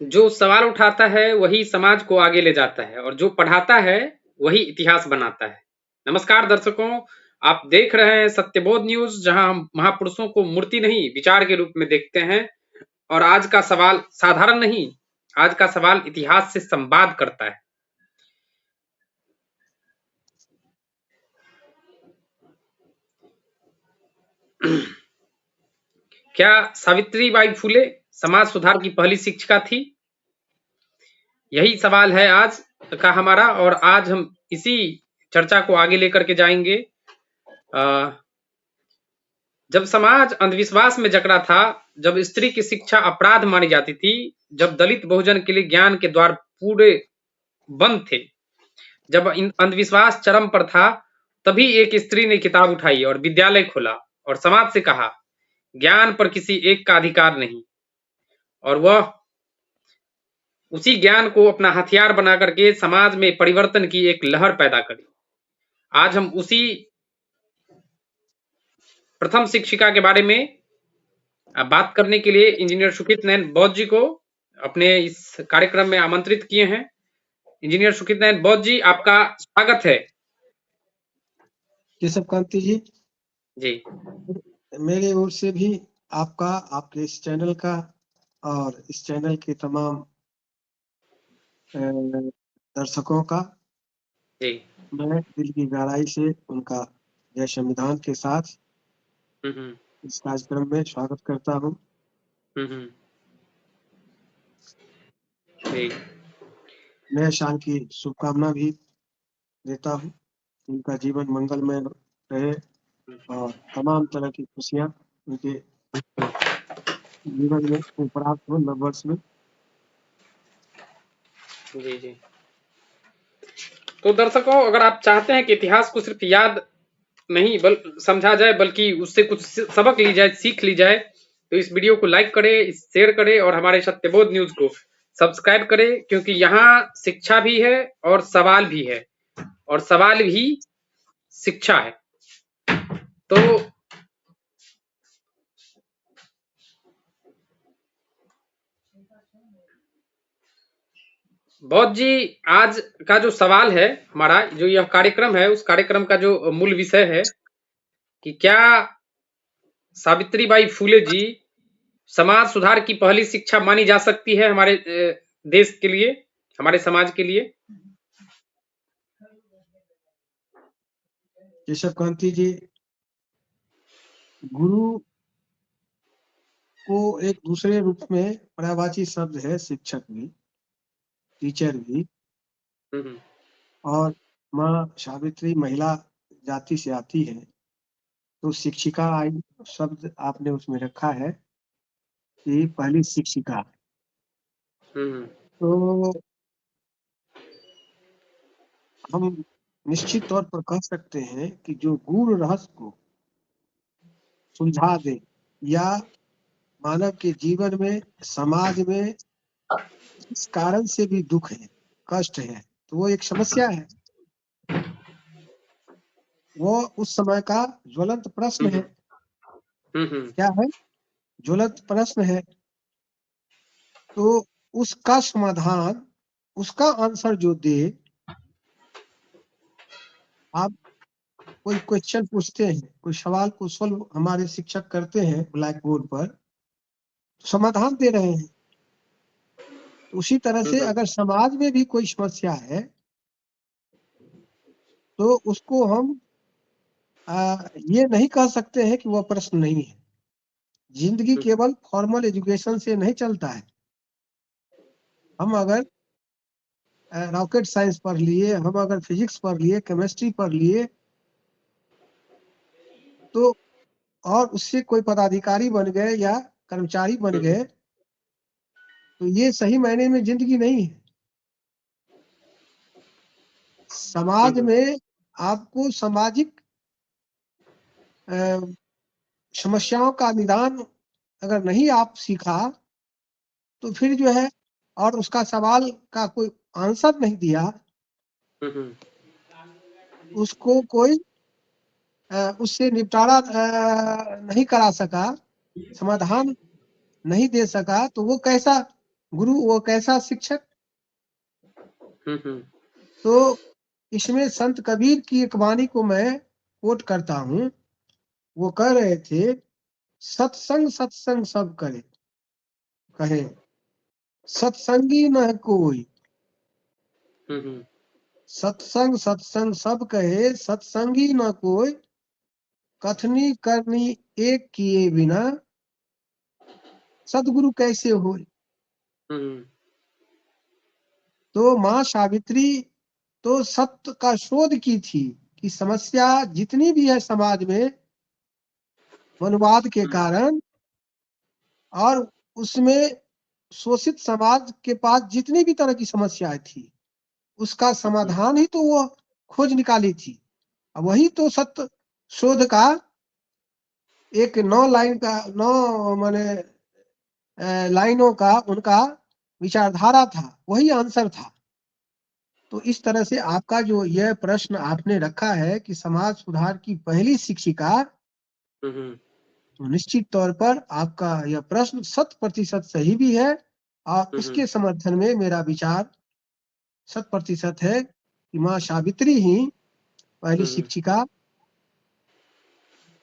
जो सवाल उठाता है वही समाज को आगे ले जाता है और जो पढ़ाता है वही इतिहास बनाता है। नमस्कार दर्शकों, आप देख रहे हैं सत्यबोध न्यूज, जहां हम महापुरुषों को मूर्ति नहीं विचार के रूप में देखते हैं। और आज का सवाल साधारण नहीं, आज का सवाल इतिहास से संवाद करता है। क्या सावित्रीबाई फुले समाज सुधार की पहली शिक्षिका थी? यही सवाल है आज का हमारा, और आज हम इसी चर्चा को आगे लेकर के जाएंगे। जब समाज अंधविश्वास में जकड़ा था, जब स्त्री की शिक्षा अपराध मानी जाती थी, जब दलित बहुजन के लिए ज्ञान के द्वार पूरे बंद थे, जब अंधविश्वास चरम पर था, तभी एक स्त्री ने किताब उठाई और विद्यालय खोला और समाज से कहा, ज्ञान पर किसी एक का अधिकार नहीं। और वह उसी ज्ञान को अपना हथियार बना करके समाज में परिवर्तन की एक लहर पैदा करी। आज हम उसी प्रथम शिक्षिका के बारे में बात करने के लिए इंजीनियर सुखित नयन बौद्ध जी को अपने इस कार्यक्रम में आमंत्रित किए हैं। इंजीनियर सुखित नयन बौद्ध जी, आपका स्वागत है। केशव कांति जी जी, मेरे ओर से भी आपका, आपके इस चैनल का और इस चैनल के तमाम दर्शकों का जी, मैं दिल की गहराई से उनका जय संविधान के साथ इस कार्यक्रम में स्वागत करता हूँ। जी, नए साल की शुभकामना भी देता हूँ। उनका जीवन मंगलमय रहे और तमाम तरह की खुशियाँ उनके जीवन में प्राप्त हो नववर्ष में। जी, जी। तो दर्शकों, अगर आप चाहते हैं कि इतिहास को सिर्फ याद नहीं समझा जाए, बल्कि उससे कुछ सबक ली जाए, सीख ली जाए, तो इस वीडियो को लाइक करें, शेयर करें और हमारे सत्यबोध न्यूज को सब्सक्राइब करें, क्योंकि यहाँ शिक्षा भी है और सवाल भी है, और सवाल भी शिक्षा है। तो बौद्ध जी, आज का जो सवाल है हमारा, जो यह कार्यक्रम है, उस कार्यक्रम का जो मूल विषय है कि क्या सावित्रीबाई फुले जी समाज सुधार की पहली शिक्षा मानी जा सकती है हमारे देश के लिए, हमारे समाज के लिए? केशव कांति जी, गुरु को एक दूसरे रूप में पर्यायवाची शब्द है, शिक्षक भी, टीचर भी। और माँ सावित्री महिला जाति से आती है, तो शिक्षिका आई शब्द आपने उसमें रखा है कि पहली शिक्षिका। तो हम निश्चित तौर पर कह सकते हैं कि जो गूढ़ रहस्य को सुलझा दे, या मानव के जीवन में, समाज में जिस कारण से भी दुख है, कष्ट है, तो वो एक समस्या है, वो उस समय का ज्वलंत प्रश्न है। क्या है? ज्वलंत प्रश्न है। तो उसका समाधान, उसका आंसर जो दे, आप कोई क्वेश्चन पूछते हैं, कोई सवाल को सोल्व हमारे शिक्षक करते हैं ब्लैक बोर्ड पर, समाधान दे रहे हैं। तो उसी तरह से अगर समाज में भी कोई समस्या है, तो उसको हम ये नहीं कह सकते हैं कि वह प्रश्न नहीं है। जिंदगी केवल फॉर्मल एजुकेशन से नहीं चलता है। हम अगर रॉकेट साइंस पढ़ लिए, हम अगर फिजिक्स पढ़ लिए, केमिस्ट्री पढ़ लिए, तो और उससे कोई पदाधिकारी बन गए या कर्मचारी बन गए, तो ये सही मायने में जिंदगी नहीं है। समाज में आपको सामाजिक समस्याओं का निदान अगर नहीं आप सीखा, तो फिर जो है, और उसका सवाल का कोई आंसर नहीं दिया, उसको कोई उससे निपटारा नहीं करा सका, समाधान नहीं दे सका, तो वो कैसा गुरु वो कैसा शिक्षक? तो इसमें संत कबीर की एक वाणी को मैं कोट करता हूं। वो कह रहे थे, सत्संग सत्संग सब करे, कहे सत्संगी न कोई। सत्संग सत्संग सब कहे, सत्संगी न कोई। कथनी करनी एक किए बिना, सदगुरु कैसे होए। तो माँ सावित्री तो सत्य का शोध की थी कि समस्या जितनी भी है समाज में मनुवाद के कारण, और उसमें शोषित समाज के पास जितनी भी तरह की समस्याएं थी, उसका समाधान ही तो वो खोज निकाली थी। वही तो सत्य शोध का एक 9 लाइन का 9 माने लाइनों का उनका विचारधारा था, वही आंसर था। तो इस तरह से आपका जो यह प्रश्न आपने रखा है कि समाज सुधार की पहली शिक्षिका, तो निश्चित तौर पर आपका यह प्रश्न 100% सही भी है, और इसके समर्थन में मेरा विचार 100% है कि माँ सावित्री ही पहली शिक्षिका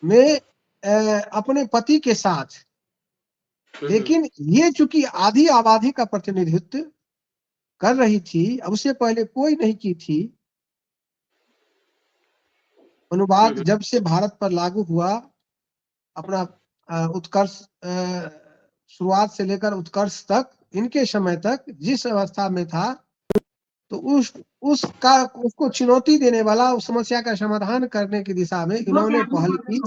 में अपने पति के साथ, लेकिन ये चूंकि आधी आबादी का प्रतिनिधित्व कर रही थी, अब उससे पहले कोई नहीं की थी। अनुवाद जब से भारत पर लागू हुआ, अपना उत्कर्ष शुरुआत से लेकर उत्कर्ष तक, इनके समय तक जिस अवस्था में था, तो उसको चुनौती देने वाला, उस समस्या का समाधान करने की दिशा में इन्होंने पहल की।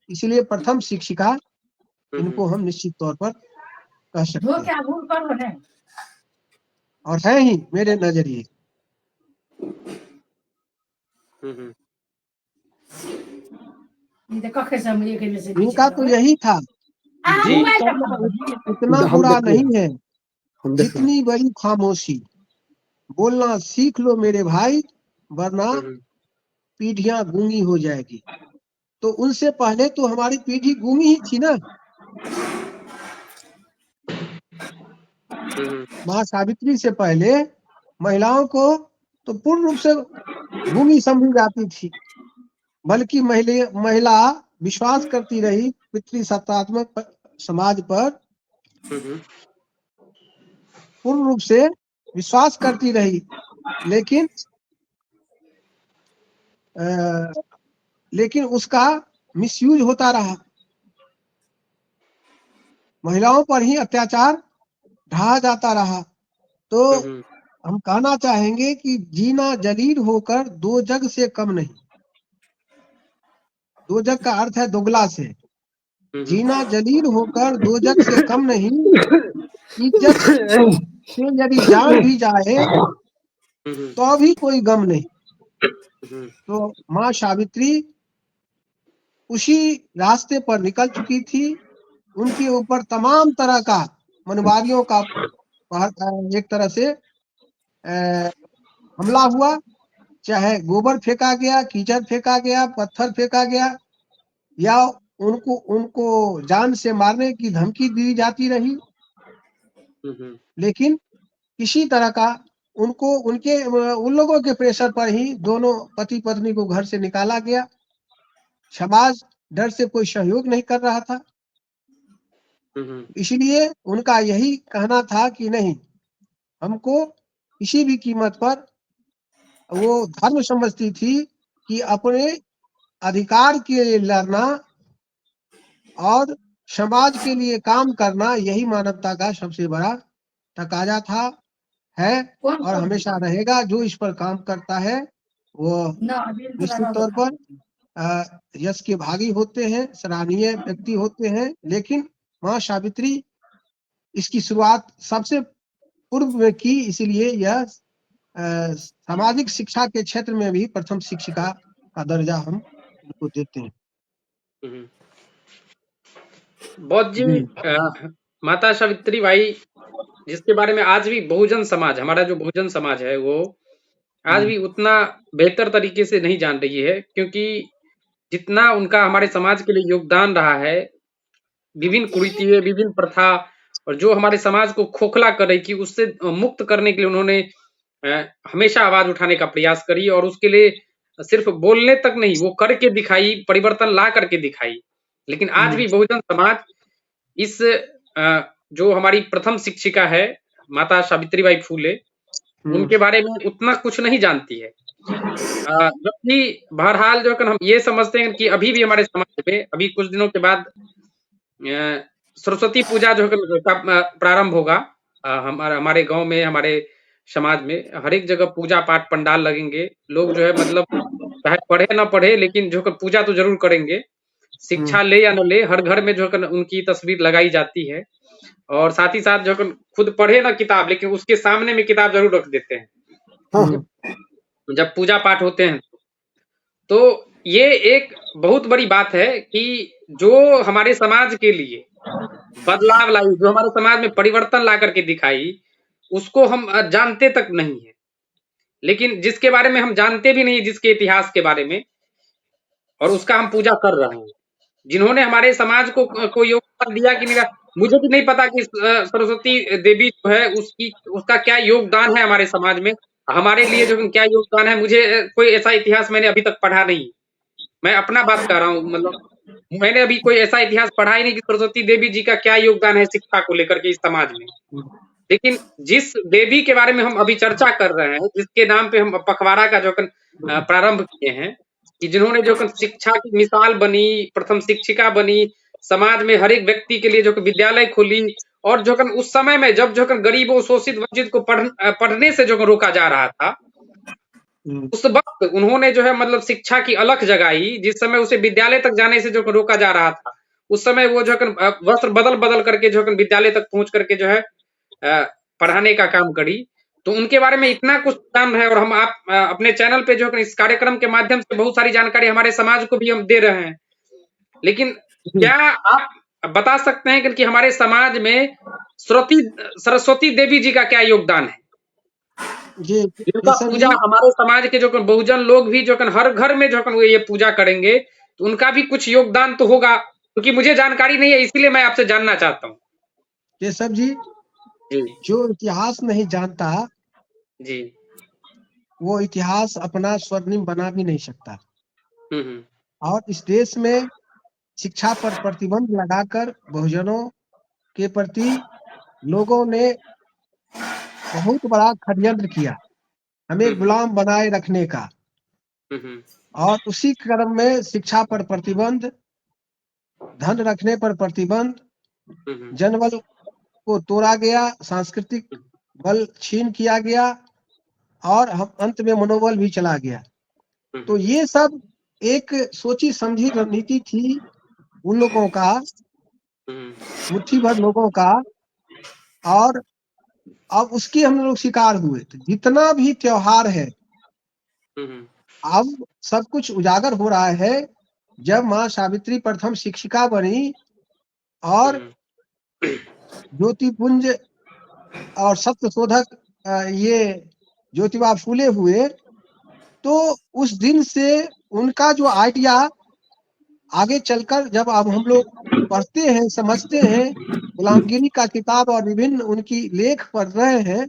इसलिए प्रथम शिक्षिका इनको हम निश्चित तौर पर कह सकते हैं, और है ही मेरे नजरिए। इनका तो यही था, जी इतना बुरा नहीं है जितनी बड़ी खामोशी, बोलना सीख लो मेरे भाई, वरना पीढ़ियां गूंगी हो जाएगी। तो उनसे पहले तो हमारी पीढ़ी गूंगी ही थी ना। माँ सावित्री से पहले महिलाओं को तो पूर्ण रूप से गूंगी समझी जाती थी, बल्कि महिला विश्वास करती रही पितृसत्तात्मक समाज पर, पूर्ण रूप से विश्वास करती रही, लेकिन उसका मिसयूज होता रहा। महिलाओं पर ही अत्याचार ढाया जाता रहा। तो हम कहना चाहेंगे कि जीना जलील होकर दो जग से कम नहीं। दो जग का अर्थ है दोगला से। जीना जलील होकर दो जग से कम नहीं, इज्जत से यदि जान भी जाए तो भी कोई गम नहीं। तो माँ सावित्री उसी रास्ते पर निकल चुकी थी। उनके ऊपर तमाम तरह का मनवादियों का एक तरह से हमला हुआ, चाहे गोबर फेंका गया, कीचड़ फेंका गया, पत्थर फेंका गया, या उनको जान से मारने की धमकी दी जाती रही, लेकिन किसी तरह का उन लोगों के प्रेशर पर ही दोनों पति पत्नी को घर से निकाला गया। समाज डर से कोई सहयोग नहीं कर रहा था। इसलिए उनका यही कहना था कि नहीं, हमको किसी भी कीमत पर, वो धर्म समझती थी कि अपने अधिकार के लिए लड़ना और समाज के लिए काम करना, यही मानवता का सबसे बड़ा तकाजा था, है और हमेशा रहेगा। जो इस पर काम करता है वो निश्चित तौर पर यश के भागी होते हैं, सराहनीय व्यक्ति होते हैं। लेकिन माँ सावित्री इसकी शुरुआत सबसे पूर्व में की, इसीलिए यह सामाजिक शिक्षा के क्षेत्र में भी प्रथम शिक्षिका का दर्जा हम उनको देते हैं। बौद्ध जी, माता सावित्री बाई, जिसके बारे में आज भी बहुजन समाज, हमारा जो बहुजन समाज है, वो आज भी उतना बेहतर तरीके से नहीं जान रही है, क्योंकि जितना उनका हमारे समाज के लिए योगदान रहा है, विभिन्न कुरीतियां, विभिन्न प्रथा और जो हमारे समाज को खोखला कर रही थी, उससे मुक्त करने के लिए उन्होंने हमेशा आवाज उठाने का प्रयास करी और उसके लिए सिर्फ बोलने तक नहीं, वो करके दिखाई, परिवर्तन ला करके दिखाई। लेकिन आज भी बहुजन समाज इस जो हमारी प्रथम शिक्षिका है माता सावित्रीबाई फूले, उनके बारे में उतना कुछ नहीं जानती है। जबकि बहरहाल जो हम ये समझते हैं कि अभी भी हमारे समाज में अभी कुछ दिनों के बाद सरस्वती पूजा जो का प्रारंभ होगा। हमारे गांव में, हमारे समाज में हर एक जगह पूजा पाठ पंडाल लगेंगे। लोग जो है मतलब चाहे पढ़े ना पढ़े, लेकिन जो पूजा तो जरूर करेंगे। शिक्षा ले या न ले, हर घर में जो उनकी तस्वीर लगाई जाती है। और साथ ही साथ जो खुद पढ़े ना किताब, लेकिन उसके सामने में किताब जरूर रख देते हैं जब पूजा पाठ होते हैं। तो ये एक बहुत बड़ी बात है कि जो हमारे समाज के लिए बदलाव लाई, जो हमारे समाज में परिवर्तन ला करके दिखाई, उसको हम जानते तक नहीं है। लेकिन जिसके बारे में हम जानते भी नहीं, जिसके इतिहास के बारे में, और उसका हम पूजा कर रहे हैं। जिन्होंने हमारे समाज को योगदान दिया कि नहीं, मुझे भी नहीं पता कि सरस्वती देवी जो है उसका क्या योगदान है हमारे समाज में, हमारे लिए जो क्या योगदान है। मुझे कोई ऐसा इतिहास मैंने अभी तक पढ़ा नहीं। मैं अपना बात कर रहा हूँ, मतलब मैंने अभी कोई ऐसा इतिहास पढ़ा ही नहीं कि सरस्वती देवी जी का क्या योगदान है शिक्षा को लेकर के इस समाज में। लेकिन जिस देवी के बारे में हम अभी चर्चा कर रहे हैं, जिसके नाम पे हम पखवाड़ा का जो प्रारंभ किए हैं, कि जिन्होंने जो शिक्षा की मिसाल बनी, प्रथम शिक्षिका बनी, समाज में हर एक व्यक्ति के लिए जो विद्यालय खोली, और जो उस समय में जब जो गरीबों, शोषित, वंचित को पढ़ने से जो रोका जा रहा था, उस वक्त उन्होंने जो है मतलब शिक्षा की अलख जगाई। जिस समय उसे विद्यालय तक जाने से जो रोका जा रहा था, उस समय वो जो वस्त्र बदल बदल करके जो विद्यालय तक पहुंच करके जो है पढ़ाने का काम करी। तो उनके बारे में इतना कुछ काम है, और हम अपने चैनल पे जो इस कार्यक्रम के माध्यम से बहुत सारी जानकारी हमारे समाज को भी हम दे रहे हैं। लेकिन क्या आप बता सकते हैं कि हमारे समाज में सरस्वती देवी जी का क्या योगदान है? जिनका पूजा हमारे समाज के जो बहुजन लोग भी जो हर घर में जो ये पूजा करेंगे, तो उनका भी कुछ योगदान तो होगा, क्योंकि मुझे जानकारी नहीं है, इसीलिए मैं आपसे जानना चाहता हूँ। केशव जी, जो इतिहास नहीं जानता जी, वो इतिहास अपना स्वर्णिम बना भी नहीं सकता। और इस देश में शिक्षा पर प्रतिबंध लगाकर बहुजनों के प्रति लोगों ने बहुत बड़ा षड्यंत्र किया, हमें गुलाम बनाए रखने का। और उसी क्रम में शिक्षा पर प्रतिबंध, धन रखने पर प्रतिबंध, जनबल को तोड़ा गया, सांस्कृतिक बल छीन किया गया, और हम अंत में मनोबल भी चला गया। तो ये सब एक सोची समझी रणनीति थी उन लोगों का, मुट्ठी भर लोगों का, और अब उसके हम लोग शिकार हुए। तो जितना भी त्योहार है, अब सब कुछ उजागर हो रहा है। जब माँ सावित्री प्रथम शिक्षिका बनी और ज्योतिपुंज और सत्यशोधक ये ज्योतिबा फूले हुए, तो उस दिन से उनका जो आइडिया आगे चलकर जब अब हम लोग पढ़ते हैं, समझते हैं, गुलामगिरी का किताब और विभिन्न उनकी लेख पढ़ रहे हैं,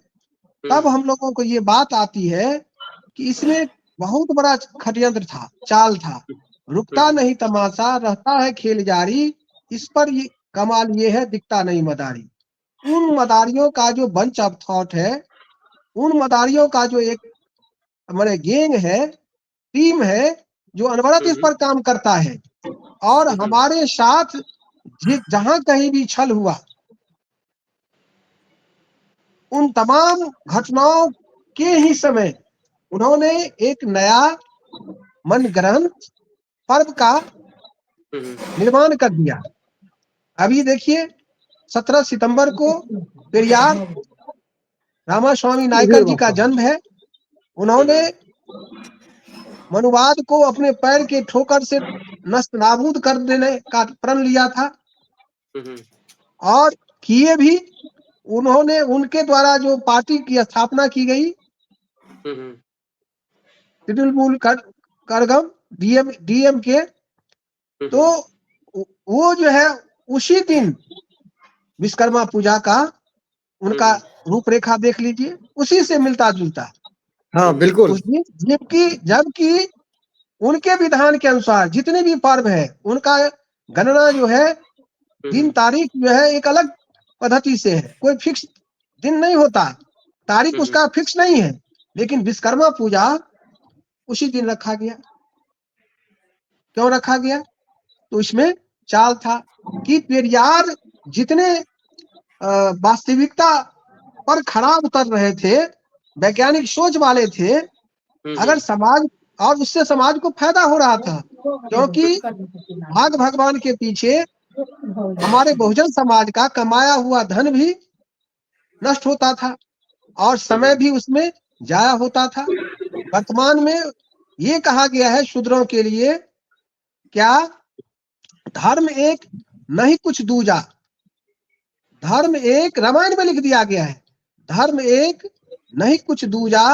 तब हम लोगों को ये बात आती है कि इसमें बहुत बड़ा षड्यंत्र था, चाल था। रुकता नहीं तमाशा, रहता है खेल जारी, इस पर ये कमाल ये है, दिखता नहीं मदारी। उन मदारियों का जो बंच ऑफ थॉट है, उन मदारियों का जो एक हमारे गैंग है, टीम है, जो अनवरत इस पर काम करता है। और हमारे साथ जहां कहीं भी छल हुआ, उन तमाम घटनाओं के ही समय उन्होंने एक नया मन ग्रंथ पर्व का निर्माण कर दिया। अभी देखिए 17 सितंबर को पेरियार रामास्वामी नायकर जी का जन्म है। उन्होंने मनुवाद को अपने पैर के ठोकर से नष्ट नाबूद कर देने का प्रण लिया था, और किए भी। उन्होंने, उनके द्वारा जो पार्टी की स्थापना की गई, तृणमूल करगम डीएम के, तो वो जो है उसी दिन विश्वकर्मा पूजा का उनका रूपरेखा देख लीजिए, उसी से मिलता जुलता। हाँ बिल्कुल। उस दिन जबकि उनके विधान के अनुसार जितने भी पर्व है उनका गणना जो है दिन तारीख जो है एक अलग पद्धति से है, कोई फिक्स दिन नहीं होता, तारीख उसका फिक्स नहीं है, लेकिन विश्वकर्मा पूजा उसी दिन रखा गया। क्यों रखा गया? तो इसमें चाल था कि पेरियार जितने वास्तविकता पर खरा उतर रहे थे, वैज्ञानिक सोच वाले थे, अगर समाज और उससे समाज को फायदा हो रहा था, क्योंकि भाग भगवान के पीछे हमारे बहुजन समाज का कमाया हुआ धन भी नष्ट होता था और समय भी उसमें जाया होता था। वर्तमान में ये कहा गया है शूद्रों के लिए, क्या धर्म एक नहीं कुछ दूजा, धर्म एक, रामायण में लिख दिया गया है, धर्म एक नहीं कुछ दूजा,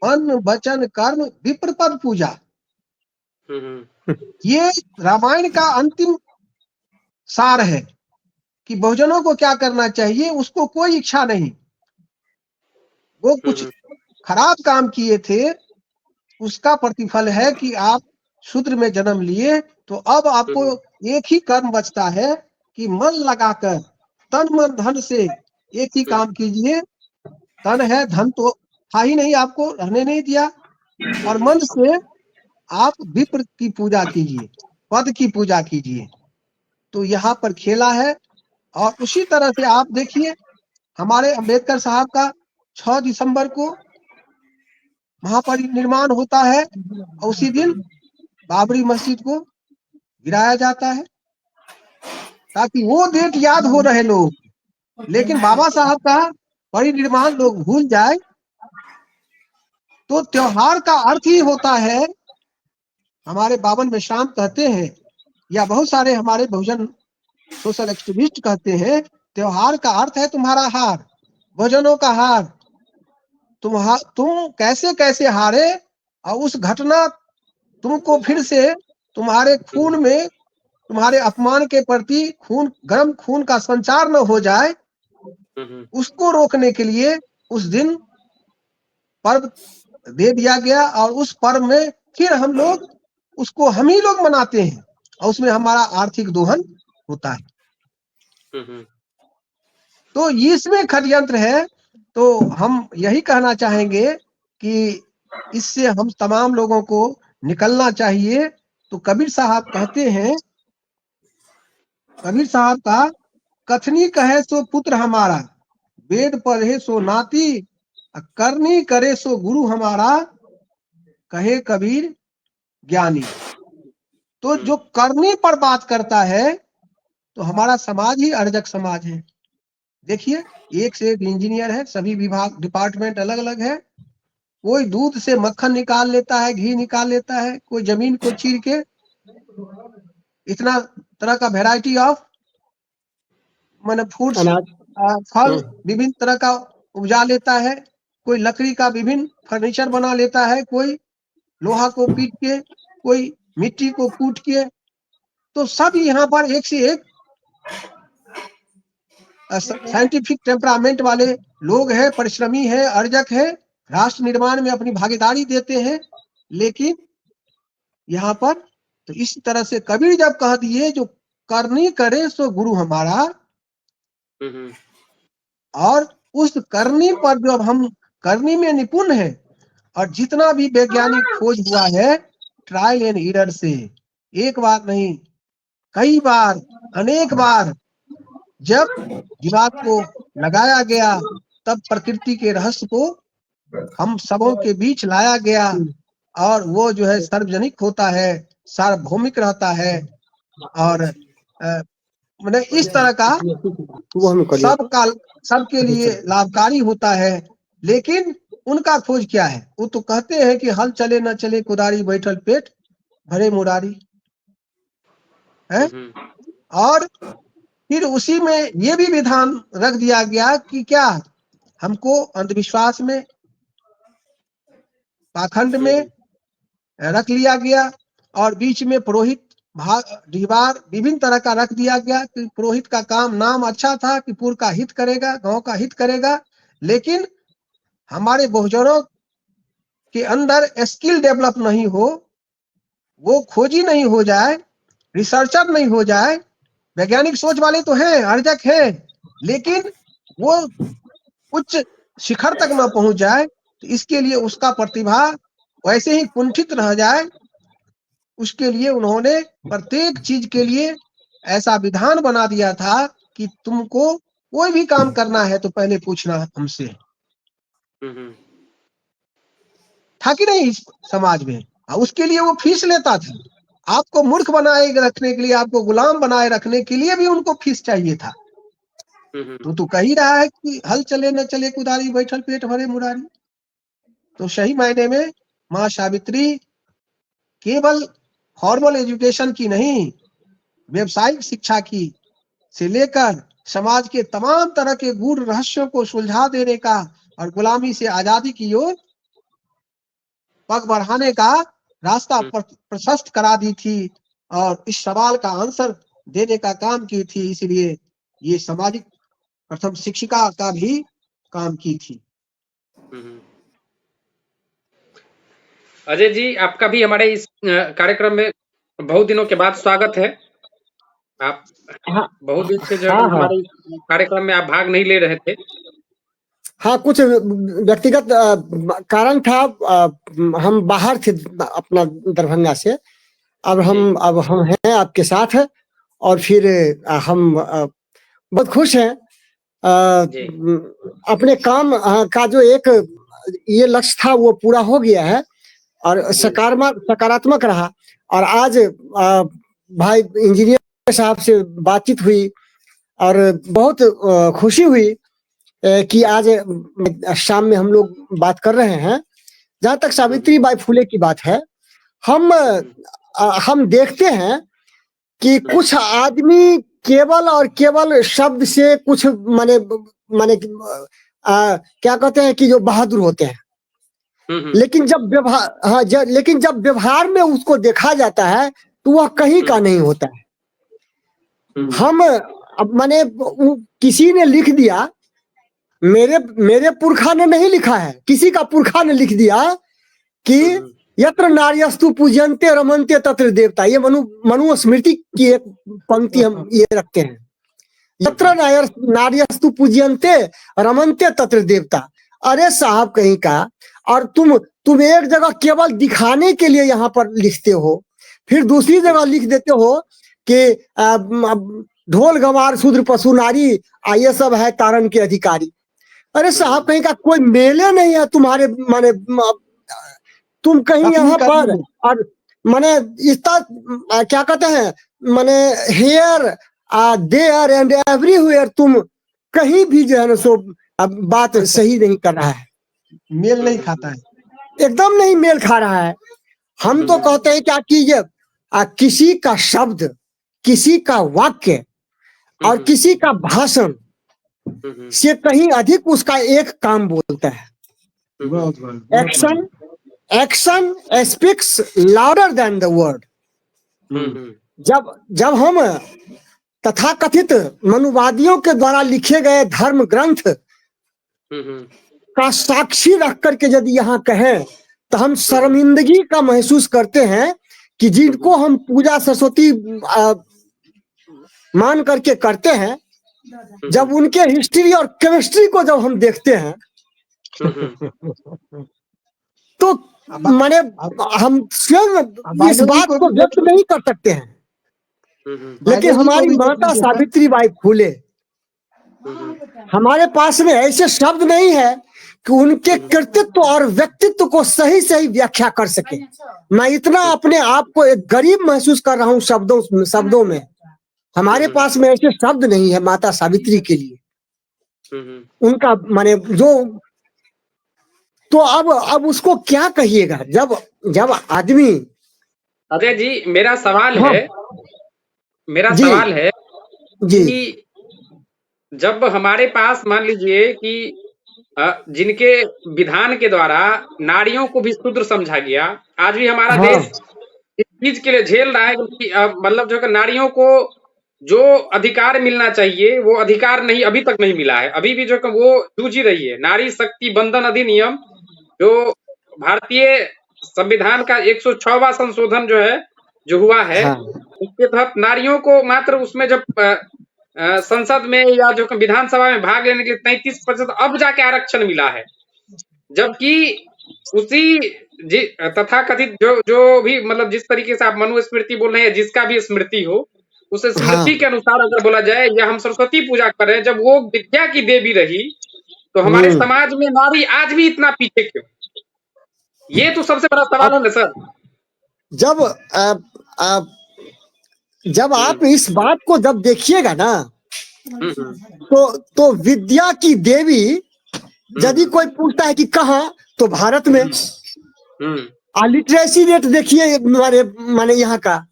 मन वचन कर्म विप्र पद पूजा। ये रामायण का अंतिम सार है कि बहुजनों को क्या करना चाहिए, उसको कोई इच्छा नहीं, वो कुछ खराब काम किए थे, उसका प्रतिफल है कि आप शूद्र में जन्म लिए, तो अब आपको एक ही कर्म बचता है कि मन लगाकर तन मन धन से एक ही काम कीजिए। तन है, धन तो था ही नहीं, आपको रहने नहीं दिया, और मन से आप विप्र की पूजा कीजिए, पद की पूजा कीजिए। तो यहाँ पर खेला है। और उसी तरह से आप देखिए हमारे अंबेडकर साहब का 6 दिसंबर को महापरिनिर्वाण होता है और उसी दिन बाबरी मस्जिद को गिराया जाता है, ताकि वो डेट याद हो रहे लोग, लेकिन बाबा साहब का परिनिर्वाण लोग भूल जाए। तो त्योहार का अर्थ ही होता है, हमारे बावन विश्राम कहते हैं, या बहुत सारे हमारे बहुजन सोशल एक्टिविस्ट कहते हैं, त्योहार का अर्थ है तुम्हारा हार, बहुजनों का हार। तुम कैसे कैसे हारे और उस घटना तुमको फिर से तुम्हारे खून में, तुम्हारे अपमान के प्रति खून, गर्म खून का संचार न हो जाए, उसको रोकने के लिए उस दिन पर्व दे दिया गया। और उस पर्व में फिर हम लोग उसको हम ही लोग मनाते हैं और उसमें हमारा आर्थिक दोहन होता है। तो इसमें षड्यंत्र है। तो हम यही कहना चाहेंगे कि इससे हम तमाम लोगों को निकलना चाहिए। तो कबीर साहब कहते हैं, कबीर साहब का कथनी कहे सो पुत्र हमारा, वेद पढ़े सो नाती, करनी करे सो गुरु हमारा, कहे कबीर ज्ञानी। तो जो करनी पर बात करता है तो हमारा समाज ही अर्जक समाज है। देखिए एक से एक इंजीनियर है, सभी विभाग डिपार्टमेंट अलग अलग है, कोई दूध से मक्खन निकाल लेता है, घी निकाल लेता है, कोई जमीन को चीर के इतना तरह का वैरायटी ऑफ माने फूड्स, फल विभिन्न तरह का उपजा लेता है, कोई लकड़ी का विभिन्न फर्नीचर बना लेता है, कोई लोहा को पीट के, कोई मिट्टी को कूट के। तो सब यहाँ पर एक से एक साइंटिफिक टेम्परामेंट वाले लोग हैं, परिश्रमी हैं, अर्जक हैं, राष्ट्र निर्माण में अपनी भागीदारी देते हैं। लेकिन यहाँ पर तो इस तरह से कबीर जब कह दिए जो करनी करे सो गुरु हमारा, और उस करनी पर जब हम करनी में निपुण है, और जितना भी वैज्ञानिक खोज हुआ है ट्रायल एंड एरर से, एक बार नहीं कई बार, अनेक बार जब दिमाग को लगाया गया, तब प्रकृति के रहस्य को हम सबों के बीच लाया गया, और वो जो है सार्वजनिक होता है, सार्वभौमिक रहता है, और मैंने इस तरह का सबके लिए लाभकारी होता है। लेकिन उनका खोज क्या है? वो तो कहते हैं कि हल चले न चले कुदारी, बैठल पेट भरे मुरारी है। और फिर उसी में ये भी विधान रख दिया गया कि क्या हमको अंधविश्वास में, पाखंड में रख लिया गया, और बीच में पुरोहित दीवार विभिन्न तरह का रख दिया गया कि पुरोहित का काम नाम अच्छा था कि पुर का हित करेगा, गांव का हित करेगा, लेकिन हमारे बहुजनों के अंदर स्किल डेवलप नहीं हो, वो खोजी नहीं हो जाए, रिसर्चर नहीं हो जाए, वैज्ञानिक सोच वाले तो हैं, अर्जक हैं, लेकिन वो उच्च शिखर तक न पहुंच जाए, तो इसके लिए उसका प्रतिभा वैसे ही कुंठित रह जाए, उसके लिए उन्होंने प्रत्येक चीज के लिए ऐसा विधान बना दिया था कि तुमको कोई भी काम करना है तो पहले पूछना हमसे। था कि नहीं इस समाज में? उसके लिए वो फीस लेता था। आपको मूर्ख बनाए रखने के लिए, आपको गुलाम बनाए रखने के लिए भी उनको फीस चाहिए था। तो कह ही रहा है कि हल चले न चले कुदारी, बैठल पेट भरे मुरारी। तो सही मायने में माँ सावित्री केवल फॉर्मल एजुकेशन की नहीं, व्यवसायिक शिक्षा की से लेकर समाज के तमाम तरह के गूढ़ रहस्यों को सुलझा देने का और गुलामी से आजादी की ओर पग बढ़ाने का रास्ता प्रशस्त करा दी थी और इस सवाल का आंसर देने का काम की थी। इसलिए ये सामाजिक प्रथम शिक्षिका का भी काम की थी। अजय जी, आपका भी हमारे इस कार्यक्रम में बहुत दिनों के बाद स्वागत है। आप बहुत दिन से जो है हमारे कार्यक्रम में आप भाग नहीं ले रहे थे। हाँ, कुछ व्यक्तिगत कारण था। हम बाहर थे अपना दरभंगा से। अब हम हैं आपके साथ, और फिर हम बहुत खुश हैं। अपने काम का जो एक ये लक्ष्य था वो पूरा हो गया है और सकारात्मक रहा। और आज भाई इंजीनियर साहब से बातचीत हुई और बहुत खुशी हुई कि आज शाम में हम लोग बात कर रहे हैं। जहाँ तक सावित्री बाई फुले की बात है, हम देखते हैं कि कुछ आदमी केवल और केवल शब्द से कुछ माने क्या कहते हैं कि जो बहादुर होते हैं, लेकिन जब व्यवहार में उसको देखा जाता है तो वह कहीं का नहीं होता है। हम माने किसी ने लिख दिया, मेरे पुरखा ने नहीं लिखा है, किसी का पुरखा ने लिख दिया कि यत्र नार्यस्तु पूज्यन्ते रमन्ते तत्र देवता। ये मनुस्मृति की एक पंक्ति हम ये रखते हैं, यत्र नार्यस्तु पूज्यन्ते रमन्ते तत्र देवता। अरे साहब कहीं का, और तुम एक जगह केवल दिखाने के लिए यहाँ पर लिखते हो, फिर दूसरी जगह लिख देते हो कि ढोल गंवार शूद्र पशु नारी ये सब है तारण के अधिकारी। अरे साहब कहीं का कोई मेले नहीं है तुम्हारे, माने तुम कहीं यहाँ पर और माने इतना क्या कहते हैं, माने हेयर देयर एंड एवरीवेयर तुम कहीं भी जो है ना सो बात सही नहीं कर रहा है, मेल नहीं खाता है, एकदम नहीं मेल खा रहा है। हम तो कहते हैं क्या कीजिए, किसी का शब्द, किसी का वाक्य और किसी का भाषण से कहीं अधिक उसका एक काम बोलता है। Action speaks louder than the word. जब हम तथाकथित मनुवादियों के द्वारा लिखे गए धर्म ग्रंथ का साक्षी रख करके यदि यहाँ कहें तो हम शर्मिंदगी का महसूस करते हैं कि जिनको हम पूजा सरस्वती मान करके करते हैं, जब उनके हिस्ट्री और केमिस्ट्री को जब हम देखते हैं तो माने हम स्वयं इस बात को व्यक्त नहीं कर सकते हैं। लेकिन हमारी माता सावित्री बाई फुले, हमारे पास में ऐसे शब्द नहीं है कि उनके कृतित्व और व्यक्तित्व को सही सही व्याख्या कर सके। मैं इतना अपने आप को एक गरीब महसूस कर रहा हूँ शब्दों में। हमारे पास में ऐसे शब्द नहीं है माता सावित्री के लिए। उनका माने जो, तो अब उसको क्या कहिएगा जब आदमी। अजय जी, मेरा सवाल है जी, कि जब हमारे पास मान लीजिए कि जिनके विधान के द्वारा नारियों को भी शूद्र समझा गया, आज भी हमारा देश चीज के लिए झेल रहा है कि मतलब जो है कि नारियों को जो अधिकार मिलना चाहिए वो अधिकार नहीं, अभी तक नहीं मिला है। अभी भी जो है कि वो जूझ ही रही है। नारी शक्ति बंधन अधिनियम जो भारतीय संविधान का 106वां संशोधन जो है जो हुआ है, हाँ उसके तहत नारियों को मात्र उसमें जब संसद में या जो विधानसभा में भाग लेने के लिए 33% अब जाके आरक्षण मिला है। जबकि उसी तथाकथित जो भी मतलब जिस तरीके से आप मनुस्मृति बोल रहे हैं, जिसका भी स्मृति हो, उस हाँ स्मृति के अनुसार अगर बोला जाए या हम सरस्वती पूजा कर रहे हैं, जब वो विद्या की देवी रही, तो हमारे समाज में नारी आज भी इतना पीछे क्यों? ये तो सबसे बड़ा सवाल है ना सर। जब जब आप इस बात को जब देखिएगा ना, तो विद्या की देवी यदि कोई पूछता है कि कहाँ, तो भारत में। लिटरेसी रेट देखिए माने यहाँ का।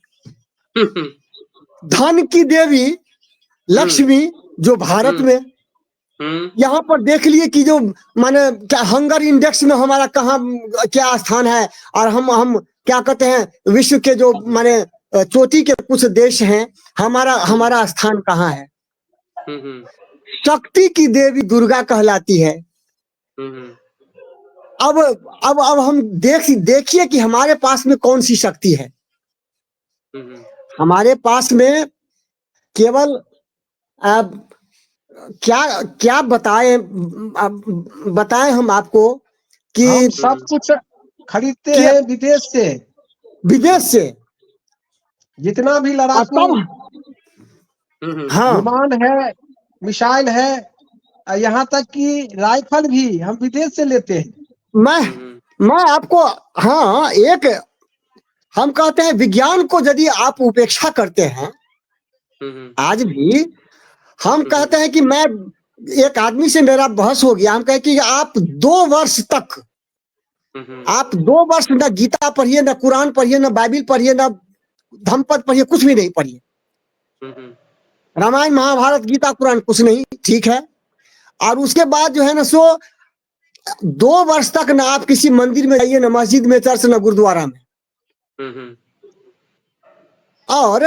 धन की देवी लक्ष्मी जो भारत में। यहाँ पर देख लिए कि जो माने क्या हंगर इंडेक्स में हमारा कहाँ क्या स्थान है, और हम क्या कहते हैं विश्व के जो माने चोटी के कुछ देश हैं, हमारा स्थान कहाँ है। शक्ति की देवी दुर्गा कहलाती है। अब हम देखिए कि हमारे पास में कौन सी शक्ति है। हमारे पास में केवल क्या बताएं हम आपको कि हम सब कुछ खरीदते हैं विदेश से जितना भी लड़ाकू विमान है, मिसाइल है, यहाँ तक कि राइफल भी हम विदेश से लेते हैं। मैं आपको एक हम कहते हैं विज्ञान को यदि आप उपेक्षा करते हैं, आज भी हम कहते हैं कि मैं एक आदमी से मेरा बहस हो गया, हम कहे कि आप 2 वर्ष तक आप 2 वर्ष न गीता पढ़िए, न कुरान पढ़िए, न बाइबिल पढ़िए, न धम्मपद पढ़िए, कुछ भी नहीं पढ़िए। रामायण महाभारत गीता कुरान कुछ नहीं, ठीक है। और उसके बाद जो है ना सो 2 वर्ष तक ना आप किसी मंदिर में जाइए, न मस्जिद में, चर्च, न गुरुद्वारा में। और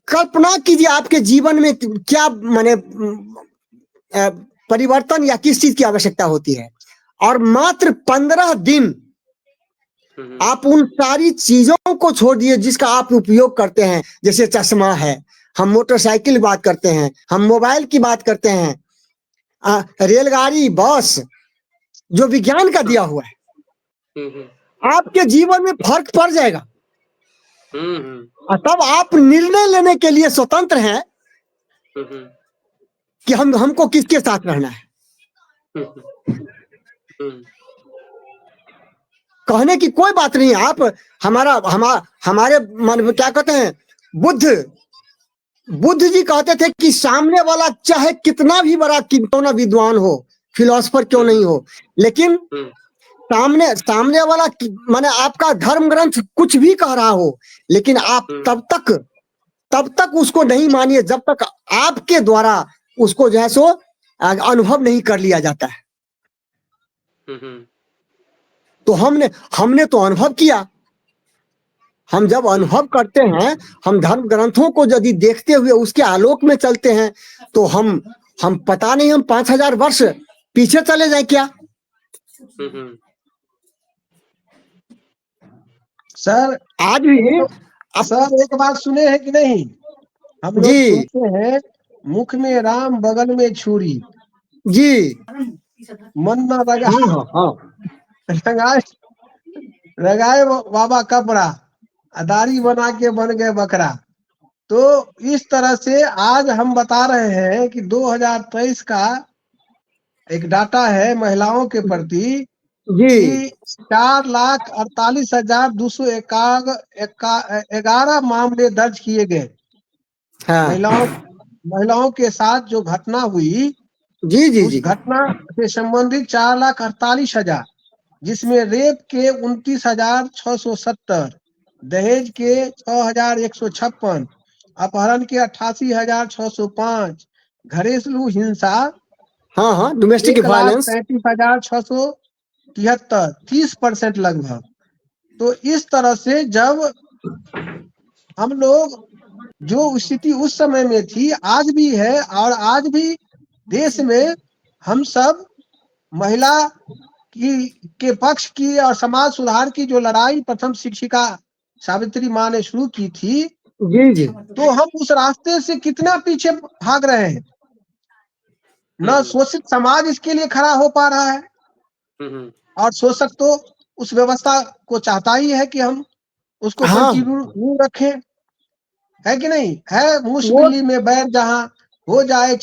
कल्पना कीजिए आपके जीवन में क्या माने परिवर्तन या किस चीज की आवश्यकता होती है, और मात्र 15 दिन आप उन सारी चीजों को छोड़ दिए जिसका आप उपयोग करते हैं। जैसे चश्मा है, हम मोटरसाइकिल की बात करते हैं, हम मोबाइल की बात करते हैं, रेलगाड़ी, बस, जो विज्ञान का दिया हुआ है, आपके जीवन में फर्क पड़ जाएगा। और तब आप निर्णय लेने के लिए स्वतंत्र हैं कि हमको किसके साथ रहना है। कहने की कोई बात नहीं। आप हमारे मन में क्या कहते हैं, बुद्ध जी कहते थे कि सामने वाला चाहे कितना भी बड़ा क्यों ना विद्वान हो, फिलोसफर क्यों नहीं हो, लेकिन सामने वाला माने आपका धर्म ग्रंथ कुछ भी कह रहा हो, लेकिन आप तब तक उसको नहीं मानिए जब तक आपके द्वारा उसको जो है सो अनुभव नहीं कर लिया जाता है। तो हमने तो अनुभव किया। हम जब अनुभव करते हैं, हम धर्म ग्रंथों को यदि देखते हुए उसके आलोक में चलते हैं, तो हम पता नहीं हम 5000 वर्ष पीछे चले जाए क्या। सर आज भी सर एक बात सुने हैं कि नहीं, हम लोग सुनते हैं मुख में राम बगल में छुरी जी, मन न लगाए बाबा कपड़ा, दाढ़ी बना के बन गए बकरा। तो इस तरह से आज हम बता रहे हैं कि 2023 का एक डाटा है महिलाओं के प्रति कि 4,48,211 मामले दर्ज किए गए। महिलाओं के साथ जो घटना हुई, उस घटना से संबंधित 4,48,000, जिसमें रेप के 29,670, दहेज के 6,156, अपहरण के 88,605, घरेलू हिंसा डोमेस्टिक वायलेंस 1,35,673, 30% लगभग। तो इस तरह से जब हम लोग जो स्थिति उस समय में थी आज भी है, और आज भी देश में हम सब महिला के पक्ष की और समाज सुधार की जो लड़ाई प्रथम शिक्षिका सावित्री माँ ने शुरू की थी, जी जी तो हम उस रास्ते से कितना पीछे भाग रहे हैं। न शोषित समाज इसके लिए खड़ा हो पा रहा है, और शोषक तो उस व्यवस्था को चाहता ही है कि हम उसको हाँ कंटिन्यू रखें, है कि नहीं है। मूस वो बिल्ली में बैर जहां हो जाए